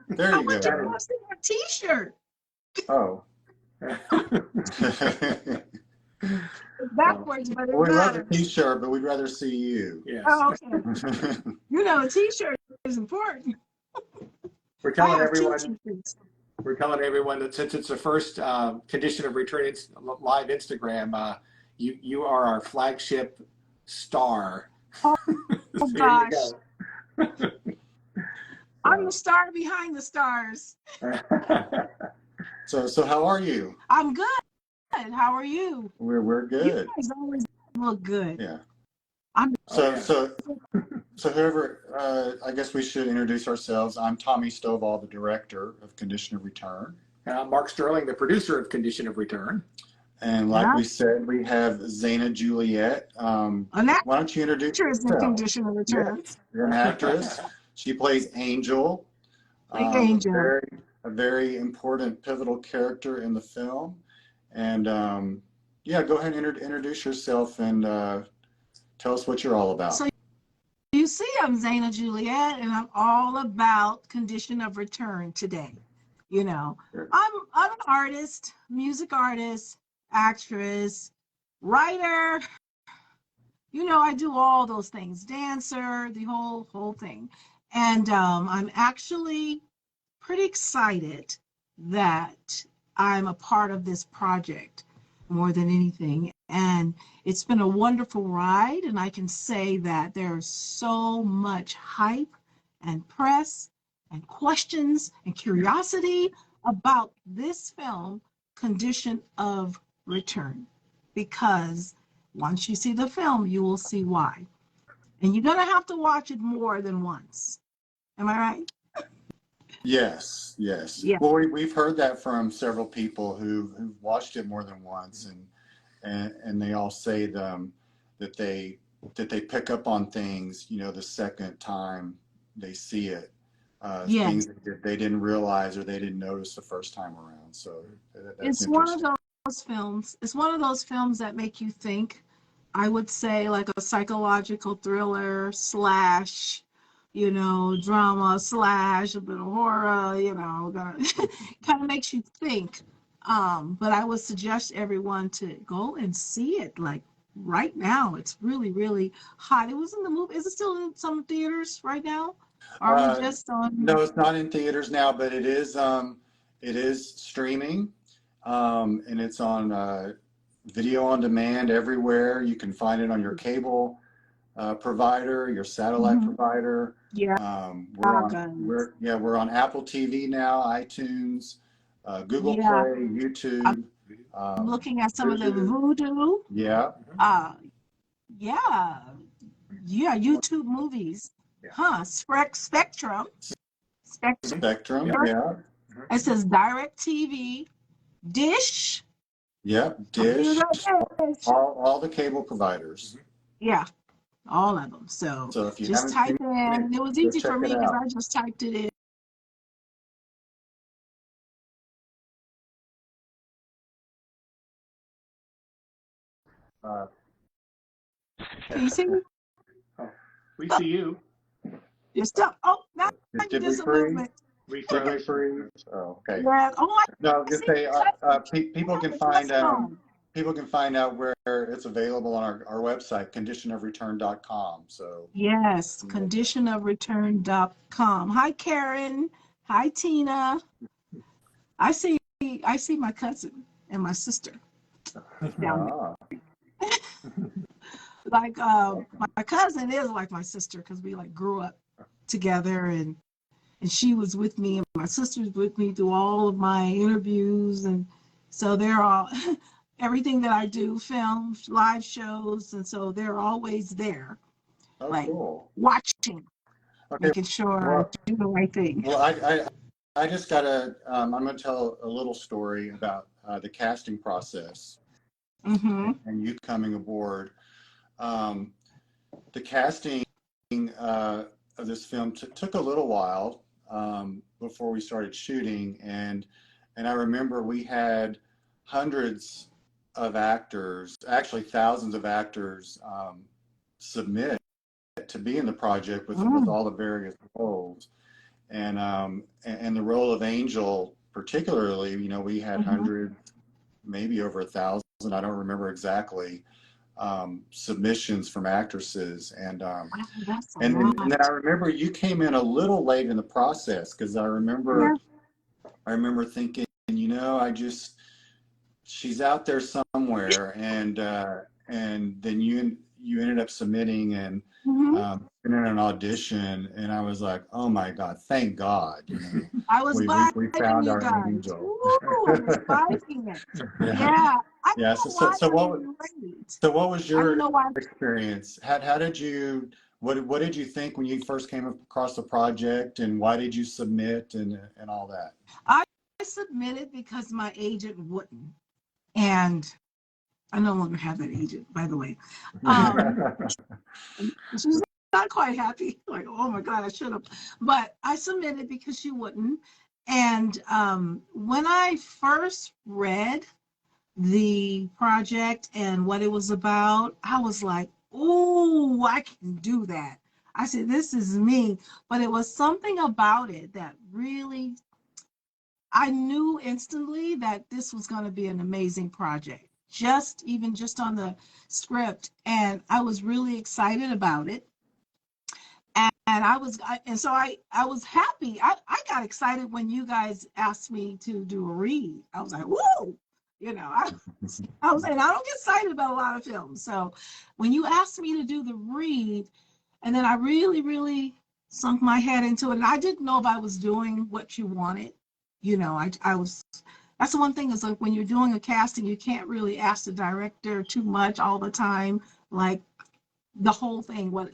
There I you want you go. to see my T-shirt. Oh. Backwards, but it Well, we love the matters. T-shirt, but we'd rather see you. Yes. Oh, okay. You know, a T-shirt is important. We're telling I have two everyone. T-shirts. We're telling everyone that since it's the first condition of return live Instagram, you are our flagship star. Oh, So gosh. Here you go. I'm the star behind the stars. So how are you? I'm good. How are you? We're good. You guys always look good. Yeah. I'm So whoever, I guess we should introduce ourselves. I'm Tommy Stovall, the director of Condition of Return. Mark Sterling, the producer of Condition of Return. And like we said, we have Zaina Juliette. Why don't you introduce yourself? Condition of Return. Yes, you're an actress. She plays Angel. Angel. A very important, pivotal character in the film. And yeah, go ahead and introduce yourself and tell us what you're all about. So you see, I'm Zaina Juliette, and I'm all about Condition of Return today. You know, Sure. I'm an artist, music artist, actress, writer. You know, I do all those things, dancer, the whole thing. And I'm actually pretty excited that I'm a part of this project more than anything. And it's been a wonderful ride. And I can say that there's so much hype and press and questions and curiosity about this film, Condition of Return, because once you see the film, you will see why. And you're going to have to watch it more than once. Am I right? Yes, yes. Yeah. Well, we've heard that from several people who've watched it more than once, and they all say that they pick up on things, you know, the second time they see it. Yes. Things that they didn't realize or they didn't notice the first time around. So that's It's one of those films. It's one of those films that make you think. I would say like a psychological thriller slash, you know, drama slash a bit of horror, you know, kind of makes you think. But I would suggest everyone to go and see it like right now. It's really, really hot. It was in the movie. Is it still in some theaters right now? Are we just on? No, it's not in theaters now, but it is streaming, and it's on video on demand everywhere. You can find it on your cable provider, your satellite provider. Yeah. We're on Apple TV now, iTunes, Google Play, YouTube. I'm looking at some of the Voodoo. Yeah. YouTube movies. Yeah. Huh? Spectrum. Spectrum. Yeah. It says DirecTV, Dish. Yep. Dish. All the cable providers. Yeah, all of them. So if you just type in. It was easy for me because I just typed it in. Can you see me? Oh, we see you. You're still. Oh, now you did some movement. Did we freeze? Oh, okay. Yeah. Oh, no, just say people can find out where it's available on our website, conditionofreturn.com. So yes, conditionofreturn.com. Hi, Karen. Hi, Tina. I see my cousin and my sister down there. Like my cousin is like my sister because we like grew up together, and she was with me, and my sister's with me through all of my interviews, and so they're all everything that I do, films, live shows, and so they're always there, cool. Watching, okay, making sure I do the right thing. Well, I just gotta I'm gonna tell a little story about the casting process and you coming aboard. The casting of this film took a little while before we started shooting, and I remember we had hundreds of actors, actually thousands of actors, submit to be in the project with all the various roles. and the role of Angel particularly, you know, we had hundreds, maybe over 1,000, I don't remember exactly, submissions from actresses, Wow, that's a and then I lot. remember you came in a little late in the process, because Yeah. I remember thinking, you know, she's out there somewhere, and then you ended up submitting and Hmm. in an audition, and I was like, oh my God, thank God, you know, I was we vibing, found you our guys. angel. Ooh, I was vibing it. Yeah, Yeah. I yeah. don't know why I didn't rate. So what was I don't your know why. experience? How did you what did you think when you first came across the project, and why did you submit and all that? I submitted because my agent wouldn't. And I no longer have that agent, by the way. Um, she's not quite happy. Like, oh my God, I should have. But I submitted because she wouldn't. And when I first read the project and what it was about, I was like, oh, I can do that. I said, this is me. But it was something about it that really, I knew instantly that this was going to be an amazing project. Just on the script. And I was really excited about it. And I was happy. I got excited when you guys asked me to do a read. I was like, whoa, you know, I was saying I don't get excited about a lot of films. So when you asked me to do the read, and then I really, really sunk my head into it, and I didn't know if I was doing what you wanted. You know, I was. That's the one thing is like when you're doing a casting, you can't really ask the director too much all the time. Like the whole thing, what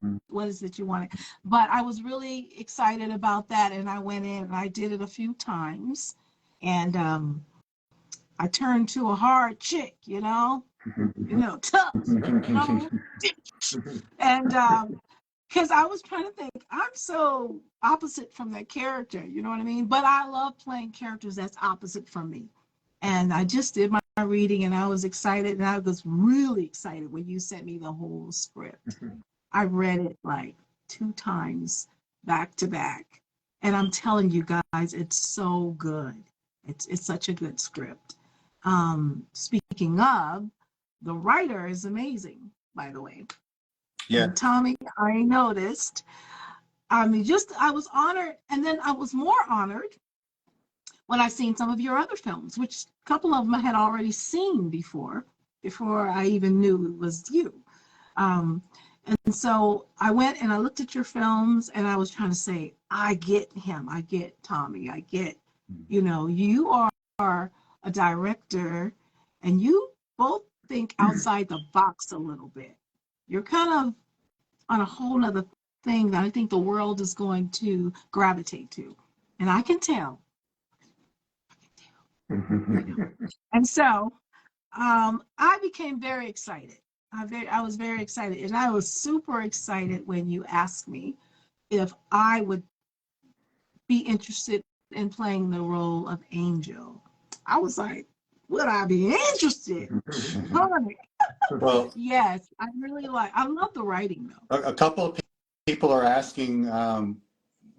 is it you wanted? But I was really excited about that, and I went in and I did it a few times, and I turned to a hard chick, tough, you know, and because I was trying to think, I'm so opposite from that character, you know what I mean? But I love playing characters that's opposite from me. And I just did my reading and I was excited. And I was really excited when you sent me the whole script. I read it like 2 times back to back. And I'm telling you guys, it's so good. It's such a good script. Speaking of, the writer is amazing, by the way. Yeah. And Tommy, I noticed. I mean, I was honored, and then I was more honored when I seen some of your other films, which a couple of them I had already seen before I even knew it was you. Um, and so I went and I looked at your films, and I was trying to say, I get him, I get Tommy, I get, you are a director, and you both think outside the box a little bit. You're kind of on a whole nother thing that I think the world is going to gravitate to. And I can tell. And so I became very excited. I was very excited. And I was super excited when you asked me if I would be interested in playing the role of Angel. I was like, would I be interested? Honey. Well, Yes, I love the writing though. a couple of people are asking,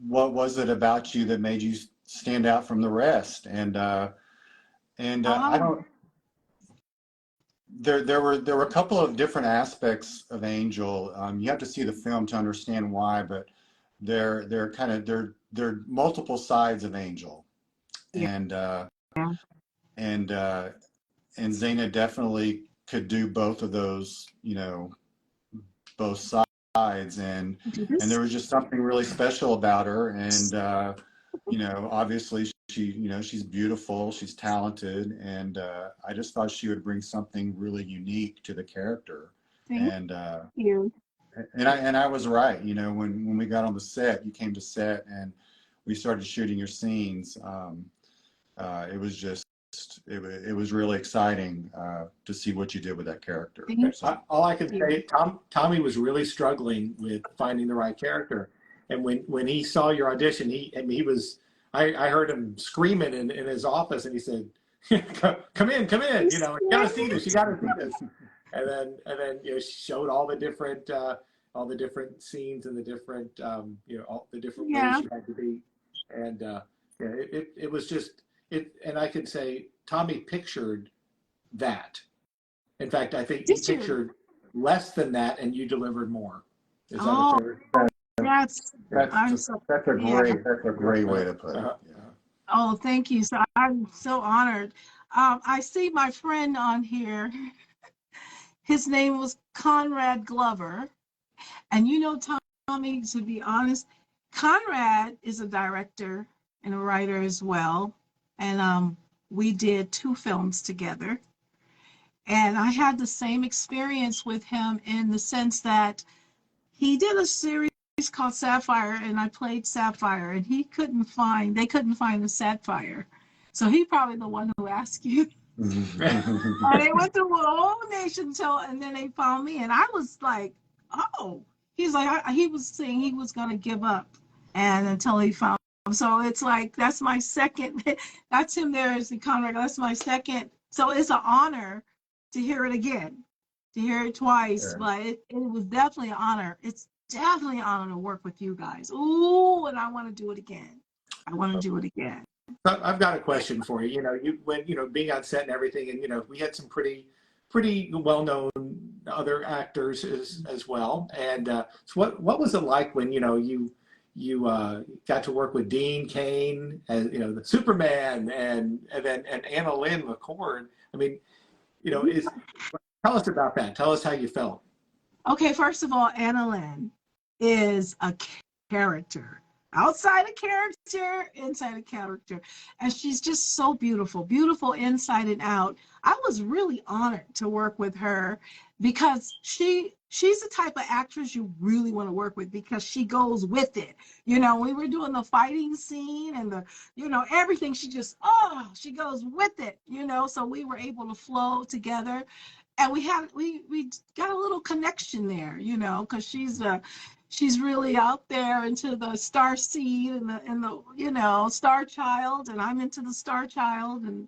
what was it about you that made you stand out from the rest? And I Oh, don't. There were a couple of different aspects of Angel. You have to see the film to understand why, but they're multiple sides of Angel, yeah. and and and Zaina definitely could do both of those, both sides, Do and this. there was just something really special about her, and obviously she's beautiful, she's talented, and I just thought she would bring something really unique to the character, Thank and you. I was right, when we got on the set, you came to set, and we started shooting your scenes. It was just it was really exciting to see what you did with that character. Thank So All I can you. say, Tommy was really struggling with finding the right character, and when he saw your audition, I heard him screaming in his office, and he said, "Come in, you gotta see this, you gotta see this." And then she showed all the different scenes and the different all the different ways Yeah. you had to be. And it was just it. And I could say Tommy pictured that. In fact, I think he Did you? pictured less than that, and you delivered more. Is that a Oh, fair? that's, I'm That's so, that's a yeah. great way to put it. Yeah. Oh, thank you. So I'm so honored. I see my friend on here. His name was Conrad Glover. And you know, Tommy, to be honest, Conrad is a director and a writer as well. And we did 2 films together. And I had the same experience with him in the sense that he did a series called Sapphire, and I played Sapphire, and they couldn't find the Sapphire. So he probably the one who asked you. And they went through a whole nation show, and then they found me, and I was like, oh, he's like, he was saying he was going to give up, and until he found him. So it's like, that's my second, that's him there as the Conrad, that's my second. So it's an honor to hear it again, to hear it twice, but it was definitely an honor. It's definitely an honor to work with you guys. Ooh, and I want to do it again. I want to do it again. I've got a question for you. When being on set and everything, and we had some pretty well-known other actors as well. And so what was it like when you got to work with Dean Cain as the Superman and AnnaLynne McCord? I mean, tell us about that. Tell us how you felt. Okay, first of all, AnnaLynne is a character. Outside a character, inside a character. And she's just so beautiful, beautiful inside and out. I was really honored to work with her because she's the type of actress you really want to work with because she goes with it. We were doing the fighting scene and everything. She just, she goes with it, so we were able to flow together. And we got a little connection there, because she's really out there into the star seed and the star child, and I'm into the star child, and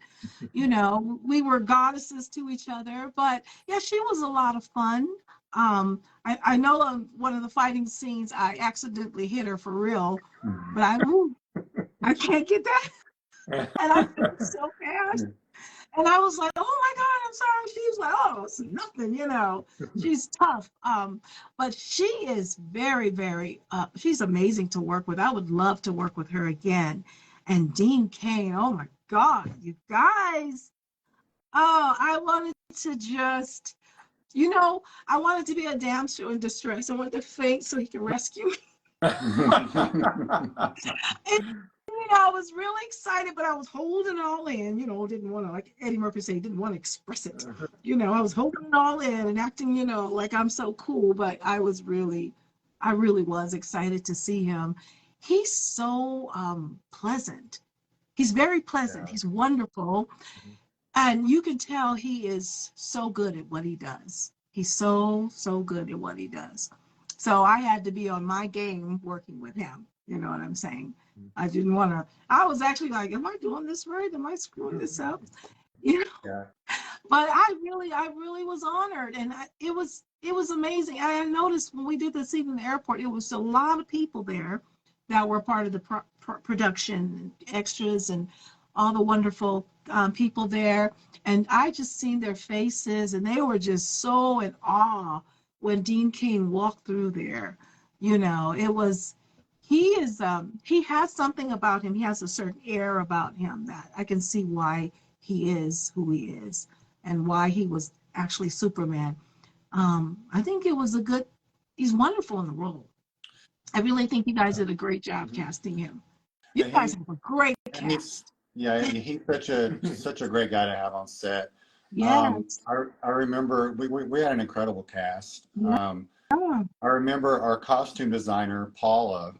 we were goddesses to each other. But yeah, she was a lot of fun. I know on one of the fighting scenes I accidentally hit her for real, but I can't get that, and I did it so fast. And I was like, oh my God, I'm sorry. She was like, oh, it's nothing, she's tough. But she is very, very, she's amazing to work with. I would love to work with her again. And Dean Cain, oh my God, you guys. Oh, I wanted to just, I wanted to be a damsel in distress. I wanted to faint so he could rescue me. I was really excited, but I was holding it all in, didn't want to, like Eddie Murphy said, didn't want to express it. I was holding it all in and acting, like I'm so cool, but I really was excited to see him. He's so pleasant. He's very pleasant. Yeah. He's wonderful. And you can tell he is so good at what he does. He's so good at what he does. So I had to be on my game working with him. You know what I'm saying? I didn't want to, I was actually like, am I doing this right? Am I screwing this up? Yeah. But I really was honored. And it was amazing. I noticed when we did the scene in the airport, it was a lot of people there that were part of the production, extras, and all the wonderful people there. And I just seen their faces, and they were just so in awe when Dean Cain walked through there. It was, he has something about him. He has a certain air about him that I can see why he is who he is and why he was actually Superman. I think it was he's wonderful in the role. I really think you guys did a great job casting him. You guys have a great cast. He's such a great guy to have on set. Yes. I remember we had an incredible cast. I remember our costume designer, Paula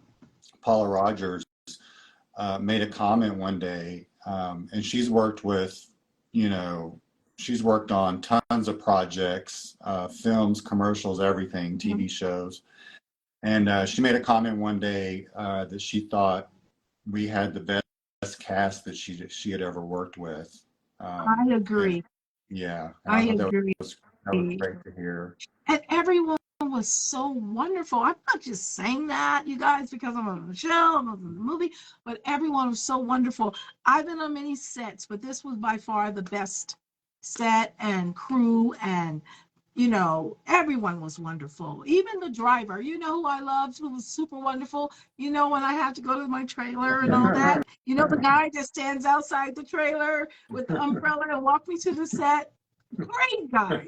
Rogers, made a comment one day, and she's worked on tons of projects, films, commercials, everything, TV shows. And she made a comment one day that she thought we had the best cast that she had ever worked with. I agree. And I agree. That was great to hear. And everyone was so wonderful. I'm not just saying that, you guys, because I'm on the show, I'm on the movie, but everyone was so wonderful. I've been on many sets, but this was by far the best set and crew, and everyone was wonderful. Even the driver, who I loved, who was super wonderful. When I had to go to my trailer and all that, the guy that stands outside the trailer with the umbrella and walk me to the set. Great guy.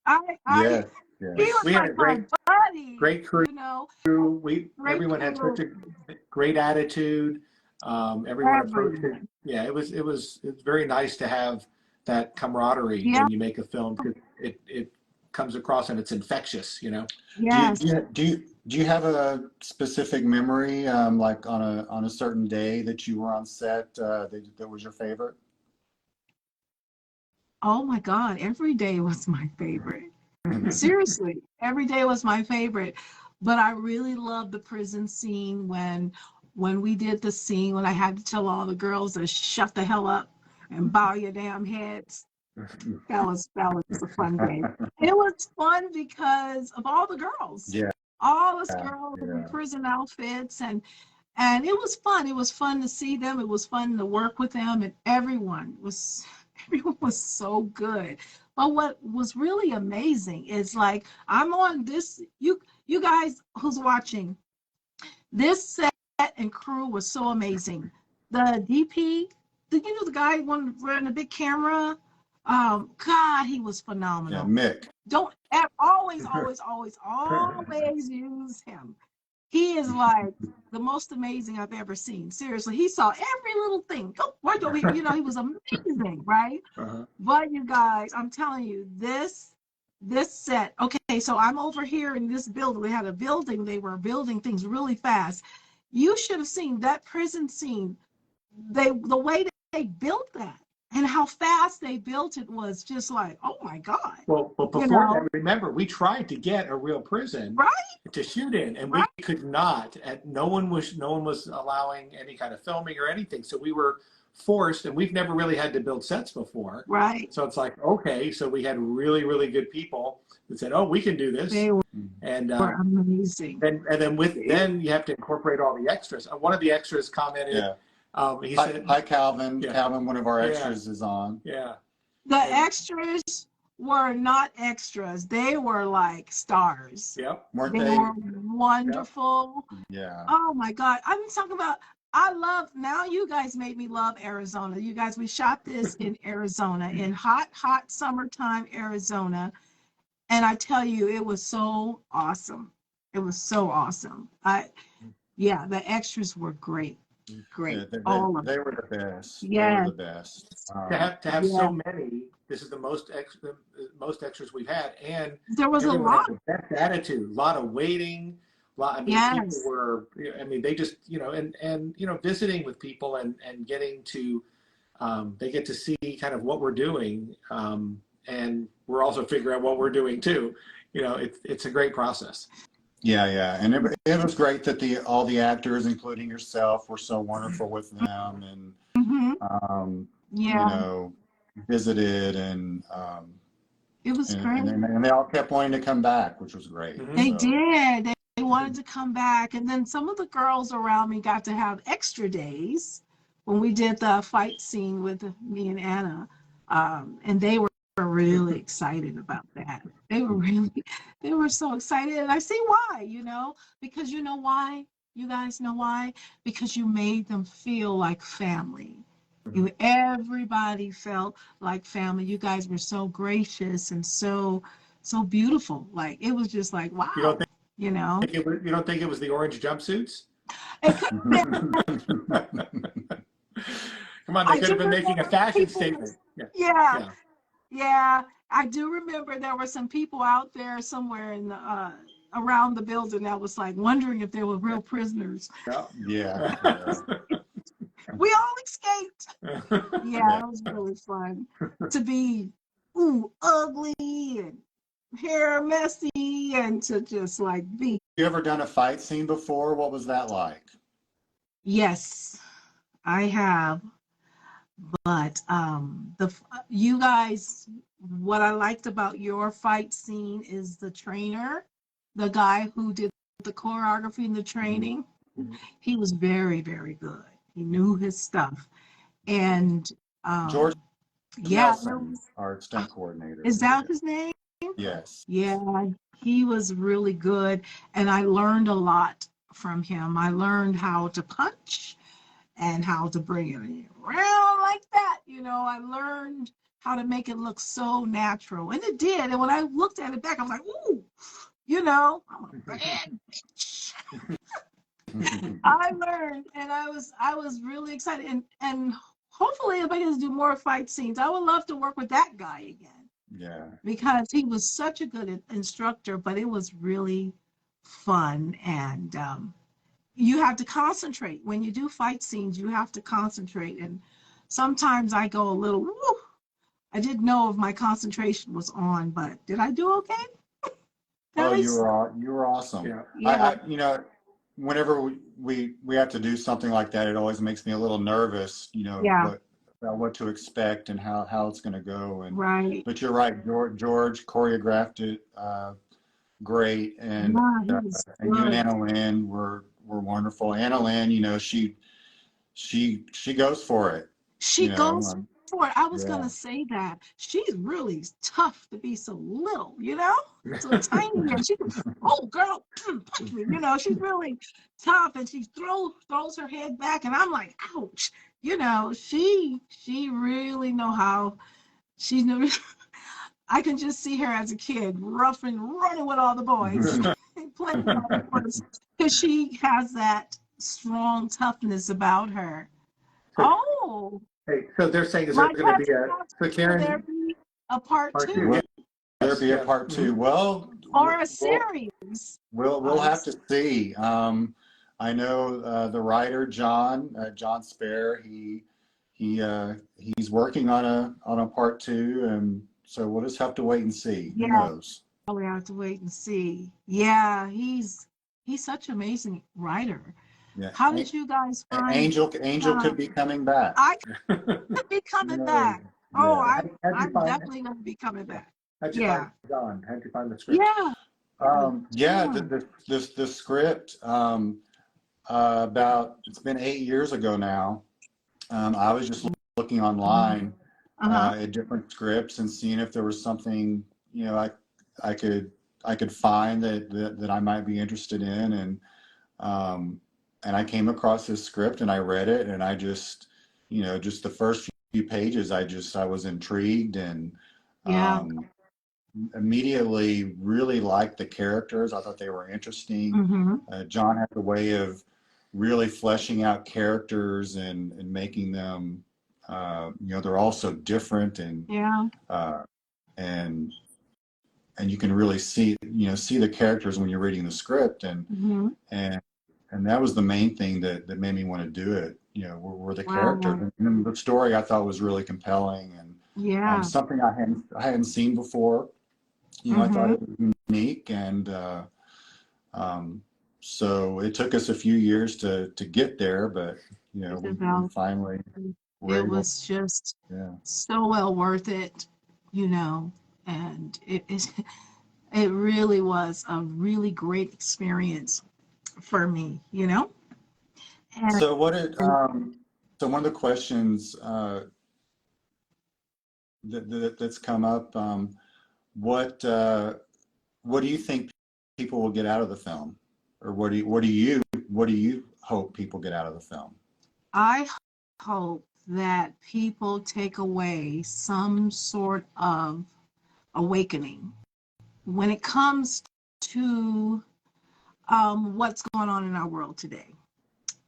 I Yes, He yes. was We had a like my buddy, great crew. great Everyone had such crew, a great attitude. Everyone approached it. everyone. Yeah, it's very nice to have that camaraderie Yeah, when you make a film, because it comes across and it's infectious. Do you yes. do you, do you, do you have a specific memory, like on a certain day that you were on set, that was your favorite? Oh my God, every day was my favorite. Seriously, every day was my favorite. But I really loved the prison scene when we did the scene when I had to tell all the girls to shut the hell up and bow your damn heads. That was a fun day. It was fun because of all the girls, Yeah, all us girls in yeah. prison outfits, and it was fun. It was fun to see them. It was fun to work with them, and everyone was so good. But what was really amazing is like I'm on this. You guys who's watching, this set and crew was so amazing. The DP, the guy running the big camera. God, he was Yeah, phenomenal. Mick. Don't always use him. He is like the most amazing I've ever seen. Seriously, he saw every little thing. Go right over here. He was amazing, right? Uh-huh. But you guys, I'm telling you, this set. Okay, so I'm over here in this building. They had a building. They were building things really fast. You should have seen that prison scene. The way they built that and how fast they built it was just like, oh my God, Well, you before know, that, remember, we tried to get a real prison right, to shoot in, and we right, could not. And no one was allowing any kind of filming or anything. So we were forced, and we've never really had to build sets before. right. So it's like, okay, so we had really, really good people that said, "Oh, we can do this," They and were amazing. then you have to incorporate all the extras. One of the extras commented, Yeah. he Hi, said, hi, Calvin. "Yeah, Calvin, one of our yeah, extras, is on. yeah." The And extras were not extras. They were like stars. yep, Weren't They they? were yep. wonderful. Yeah. Oh my God. I'm talking about, I love, now you guys made me love Arizona. You guys, we shot this in Arizona, in hot, hot summertime Arizona. And I tell you, it was so awesome. It was so awesome. Yeah, the extras were great. Yeah, Great. they, they, All of they them. were the best. They were Yes. the best. To have Yeah. so many. This is the most extras we've had, and There was a everyone had lot. the best attitude. A lot of waiting. I mean, people Yes. were. I mean, they just and visiting with people and getting to they get to see kind of what we're doing, and we're also figuring out what we're doing too. It's a great process. Yeah, yeah, and it was great that all the actors, including yourself, were so wonderful with them, and Hmm. um, you Yeah. know, visited, It was great. and they all kept wanting to come back, which was great. Hmm. They So did. They wanted to come back. And then some of the girls around me got to have extra days when we did the fight scene with me and Anna. And they were really excited about that. They were so excited. And I see why, because you know why? You guys know why? Because you made them feel like family. Everybody felt like family. You guys were so gracious and so beautiful. Like it was just like, You don't wow, you know. think you don't think it was the orange jumpsuits? It could have been. Come on, they I could do have been making a remember fashion people. statement. Yeah, Yeah, yeah, yeah. I do remember there were some people out there somewhere in the around the building that was like wondering if they were real prisoners. yeah, yeah. yeah, We all escaped. Yeah, yeah. it was really fun to be ugly and hair messy and to just like be. You ever done a fight scene before? What was that like? Yes, I have. But you guys, what I liked about your fight scene is the trainer. the guy who did the choreography and the training. He was very, very good. He knew his stuff. And George yeah, Nelson, our stunt coordinator. is that his name? Yes. Yeah, he was really good. And I learned a lot from him. I learned how to punch and how to bring it around like that. You know, I learned how to make it look so natural. And it did. And when I looked at it back, I was like, ooh, you know, I'm a bad bitch. I learned, and I was really excited, and hopefully if I can do more fight scenes, I would love to work with that guy again. Yeah. Because he was such a good instructor, but it was really fun, and you have to concentrate when you do fight scenes. You have to concentrate, and sometimes I go a little. Woo, I didn't know if my concentration was on, but did I do okay? Oh, you Nice. were awesome. Yeah. Yeah. You know, whenever we have to do something like that, it always makes me a little nervous, you know, Yeah. what to expect and how it's going to go. And Right. but you're right, George choreographed it great, Yeah, he was and you and good. AnnaLynne were wonderful. AnnaLynne, you know, she goes for it, She you goes know. for it. I was Yeah. gonna say that she's really tough to be so little, you know, so tiny, and she can, oh girl, punch me, you know. She's really tough, and she throws her head back, and I'm like, ouch, you know. She really know how. She knew. I can just see her as a kid, rough and running with all the boys, playing with all the boys, because she has that strong toughness about her. So, Oh. hey, so they're saying, is there Might going to have be to a, ask, so will there Karen, be a part part two two? Will there Yes, be a yes. part two? Well, or a series? we'll have to see. I know the writer John Spare. He's working on a part two, and so we'll just have to wait and see. Who Yeah, knows? we have to wait and see. Yeah, he's such an amazing writer. Yeah, How did you guys find Angel could be coming back. I could be You coming know, back. Oh, yeah. How'd you I'm find, definitely gonna be coming back. how'd you find Yeah. John? How'd you find the script? Yeah. Yeah, John. the script about it's been 8 years ago now. I was just looking online Uh-huh. at different scripts and seeing if there was something, you know, I could find that I might be interested in, and I came across this script and I read it, and I just, you know, just the first few pages, I was intrigued, and Yeah. um, immediately really liked the characters. I thought they were interesting. Mm-hmm. John had the way of really fleshing out characters and making them, you know, they're all so different, Yeah. uh, and and you can really see, you know, see the characters when you're reading the script, Mm-hmm. and and that was the main thing that made me want to do it. You know, were the characters, Wow. and the story I thought was really compelling, and Yeah. something I hadn't seen before. You know, I thought Mm-hmm. it was unique, and um, so it took us a few years to get there, but you know, It's we about finally were it able. was just Yeah. so well worth it, you know, and it really was a really great experience for me, you know. And So so one of the questions that's come up, what do you think people will get out of the film, or what do you hope people get out of the film? I hope that people take away some sort of awakening when it comes to what's going on in our world today,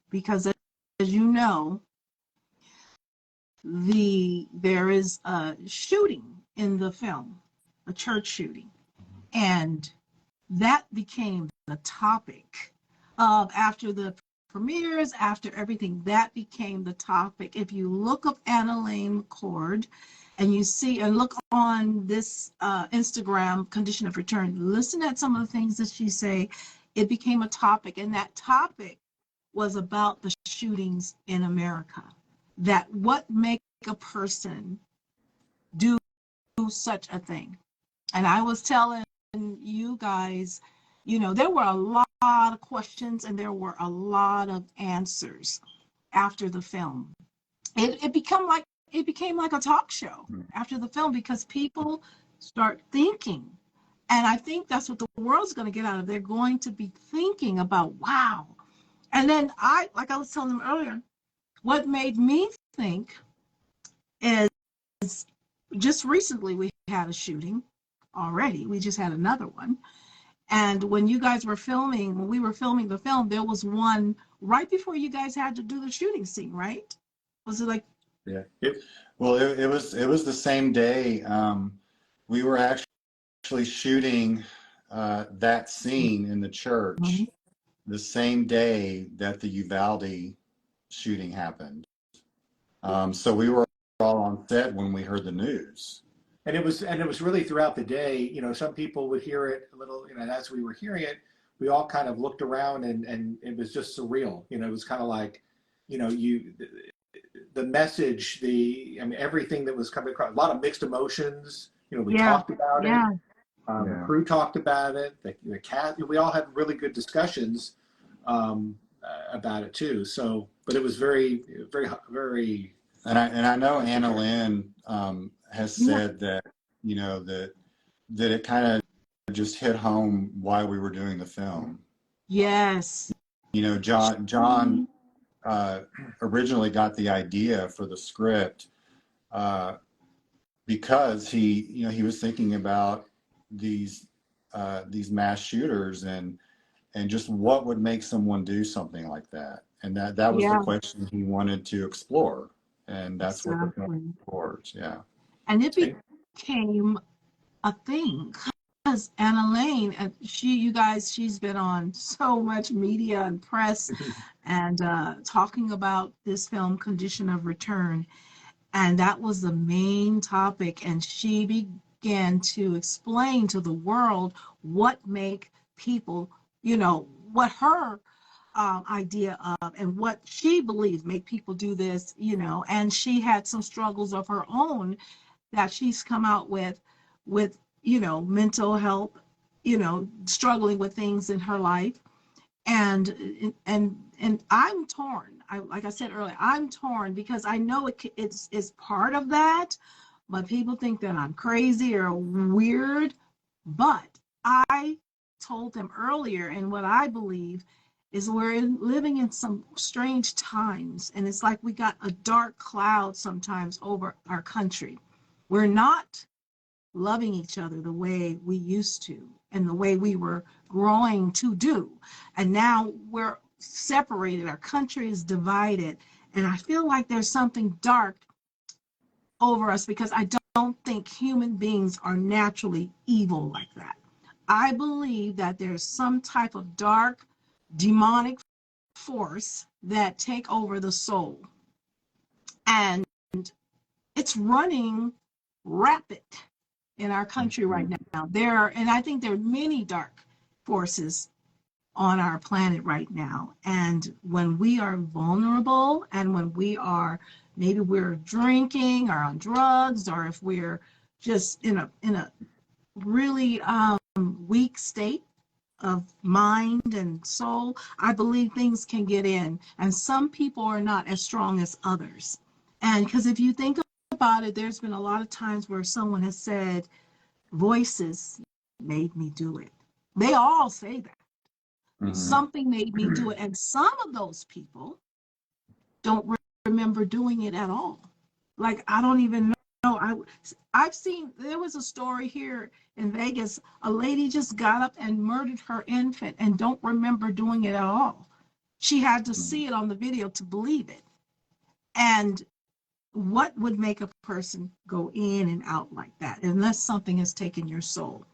because as you know, there is a shooting in the film, a church shooting, and that became the topic of after the premieres, after everything, that became the topic. If you look up AnnaLynne McCord and you see and look on this Instagram condition of return, listen at some of the things that she say, it became a topic, and that topic was about the shootings in America. That what make a person do such a thing. And I was telling you guys You know, there were a lot of questions and there were a lot of answers after the film. It became like a talk show after the film because people start thinking. And I think that's what the world's going to get out of it. They're going to be thinking about, wow. And then like I was telling them earlier, what made me think is just recently we had a shooting already. We just had another one. And when you guys were filming, when we were filming the film, there was one right before you guys had to do the shooting scene, right? Was it like? Yeah. Well, it was the same day. We were actually shooting that scene in the church the same day that the Uvalde shooting happened. So we were all on set when we heard the news. And it was really throughout the day. You know, some people would hear it a little. You know, and as we were hearing it, we all kind of looked around, and it was just surreal. You know, it was kind of like, you know, the message, I mean, everything that was coming across, a lot of mixed emotions. You know, we talked about it. The crew talked about it. The cast, we all had really good discussions about it too. So, but it was very, very, very. And I know AnnaLynne has said that, you know, that it kind of just hit home why we were doing the film. Yes. You know, John originally got the idea for the script because he was thinking about these mass shooters and just what would make someone do something like that, and that was the question he wanted to explore, and that's what the film explores. Yeah. And it became a thing because AnnaLynne, she's been on so much media and press and talking about this film, Condition of Return. And that was the main topic. And she began to explain to the world what make people, you know, what her idea of and what she believes make people do this, you know. And she had some struggles of her own that she's come out with, you know, mental health, you know, struggling with things in her life. And I'm torn. Like I said earlier, I'm torn because I know it's part of that, but people think that I'm crazy or weird. But I told them earlier, and what I believe is we're living in some strange times, and it's like we got a dark cloud sometimes over our country. We're not loving each other the way we used to and the way we were growing to do. And now we're separated. Our country is divided. And I feel like there's something dark over us because I don't think human beings are naturally evil like that. I believe that there's some type of dark, demonic force that take over the soul. And it's running rapid in our country right now. And I think there are many dark forces on our planet right now. And when we are vulnerable and when maybe we're drinking or on drugs, or if we're just in a really weak state of mind and soul, I believe things can get in. And some people are not as strong as others. And because if you think about it, there's been a lot of times where someone has said, voices made me do it. They all say that. Something made me do it. And some of those people don't remember doing it at all. Like, I don't even know. I've seen, there was a story here in Vegas. A lady just got up and murdered her infant and don't remember doing it at all. She had to see it on the video to believe it. And what would make a person go in and out like that unless something has taken your soul?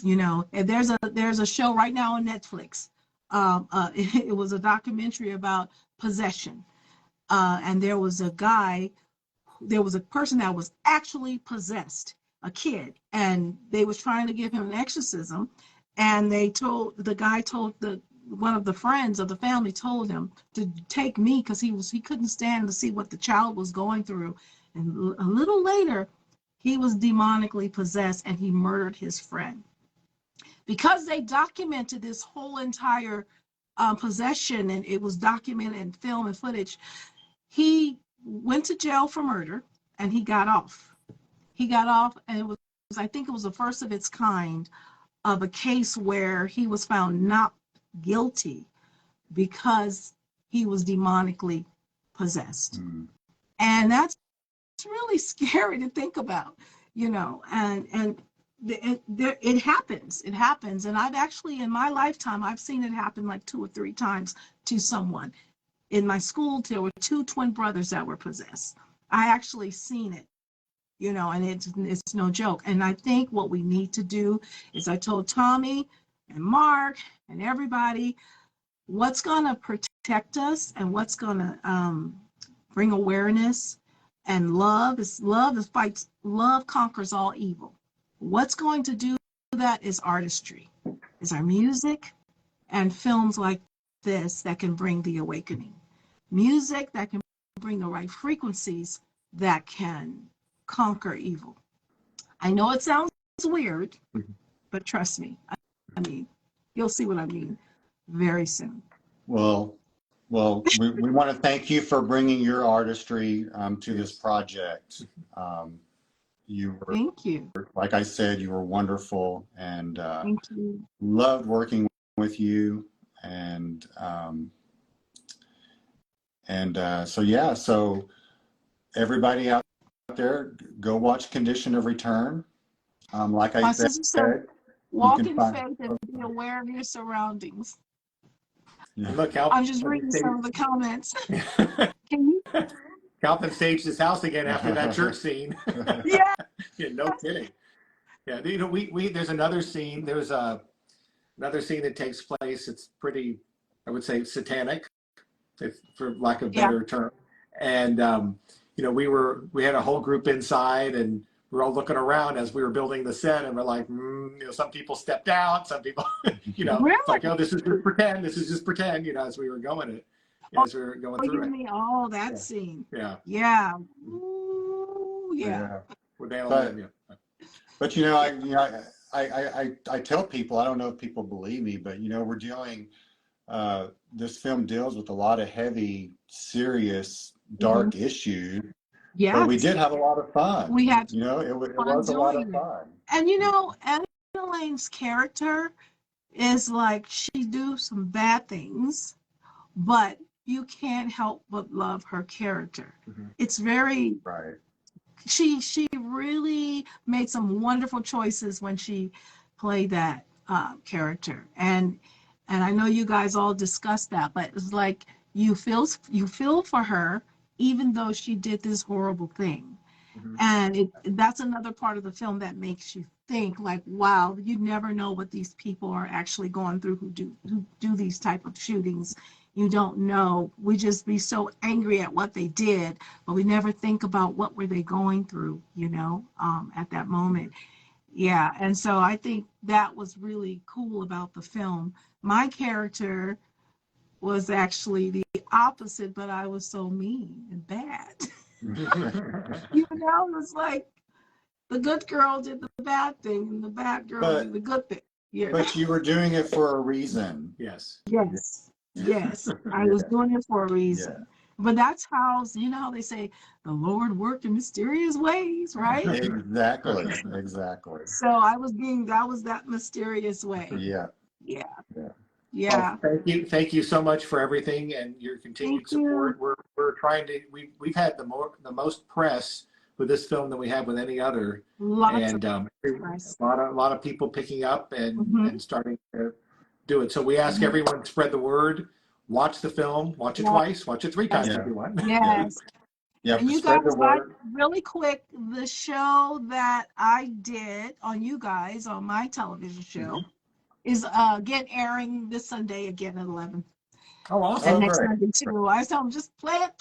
You know, and there's a show right now on Netflix. It was a documentary about possession, and there was a person that was actually possessed, a kid, and they was trying to give him an exorcism, and the guy told one of the friends of the family told him to take me because he couldn't stand to see what the child was going through, and a little later he was demonically possessed and he murdered his friend. because they documented this whole entire possession, and it was documented in film and footage. He went to jail for murder, and he got off. He got off, and it was, I think it was the first of its kind of a case where he was found not guilty because he was demonically possessed. And that's really scary to think about, you know, and it happens. It happens. And I've actually, in my lifetime, I've seen it happen like 2 or 3 times to someone. In my school, there were 2 twin brothers that were possessed. I actually seen it, you know, and it's no joke. And I think what we need to do is, I told Tommy and Mark and everybody, what's going to protect us and what's going to bring awareness and love conquers all evil. What's going to do that is artistry, is our music and films like this that can bring the awakening. Music that can bring the right frequencies that can conquer evil. I know it sounds weird, but trust me. I mean, you'll see what I mean very soon. Well, we want to thank you for bringing your artistry to this project. You were, thank you. Like I said, you were wonderful, and thank you. Loved working with you. So everybody out there, go watch Condition of Return. Like I said, walk in faith and be aware of your surroundings. Yeah. Look, I'm just reading some of the comments. Can you? Calvin staged his house again after that church scene. Yeah. Yeah, no kidding. Yeah, you know, we there's another scene. There's another scene that takes place. It's pretty, I would say, satanic, for lack of a better term. And you know, we had a whole group inside, and we're all looking around as we were building the set, and we're like, you know, some people stepped out, some people, you know, really? It's like, oh, this is just pretend. This is just pretend, you know, as we were going it. As we were going through it. Oh, that scene. Yeah. Yeah. Ooh, yeah. But you know, I tell people, I don't know if people believe me, but you know, we're dealing. This film deals with a lot of heavy, serious, dark issues. Yeah. But we did have a lot of fun. We had, you know, it was a lot of fun. And you know, AnnaLynne's character is like, she do some bad things, but you can't help but love her character. It's very right. She really made some wonderful choices when she played that character, and I know you guys all discussed that, but it's like you feel for her even though she did this horrible thing. And that's another part of the film that makes you think, like, wow, you never know what these people are actually going through who do these type of shootings. You don't know. We just be so angry at what they did, but we never think about what were they going through, you know, at that moment. Yeah, and so I think that was really cool about the film. My character was actually the opposite, but I was so mean and bad. You know, it was like the good girl did the bad thing, and the bad girl did the good thing. Yeah. But you were doing it for a reason. Yes. Yes, I was doing it for a reason. Yeah. But that's how, you know how they say, the Lord worked in mysterious ways, right? Exactly. So I was that was that mysterious way. Yeah. Well, thank you so much for everything and your continued support. We're trying to, we've had the most press with this film than we have with any other. A lot of people picking up and starting to do it. So we ask everyone to spread the word, watch the film, watch it twice, watch it 3 times if you want. Yes. Yeah. And you guys, really quick, the show that I did on my television show is again airing this Sunday again at 11. Oh, awesome. And next Sunday too. I tell them, just play it,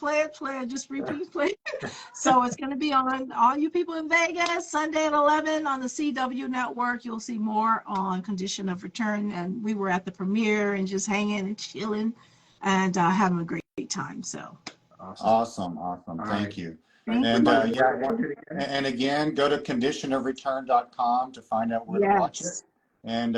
just repeat, play it. So it's going to be on, all you people in Vegas, Sunday at 11 on the CW network. You'll see more on Condition of Return. And we were at the premiere and just hanging and chilling and having a great time. So awesome. Thank you. And and again, go to conditionofreturn.com to find out where to watch it. And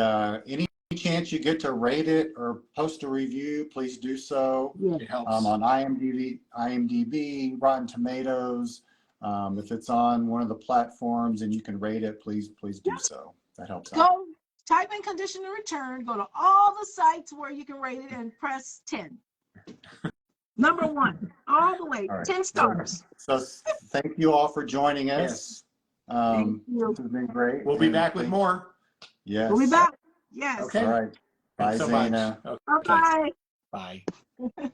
any chance you get to rate it or post a review, please do so. Yeah. It helps. On IMDb, Rotten Tomatoes. If it's on one of the platforms and you can rate it, please do so. That helps out. Go type in condition to return, go to all the sites where you can rate it and press 10. Number 1, all the way, All right. 10 stars. So thank you all for joining us. Thank you. This has been great. We'll be And back with more. Yes. We'll be back. Yes. Okay. All right. Bye, Thanks so Zaina. much. Okay. Bye-bye. Bye.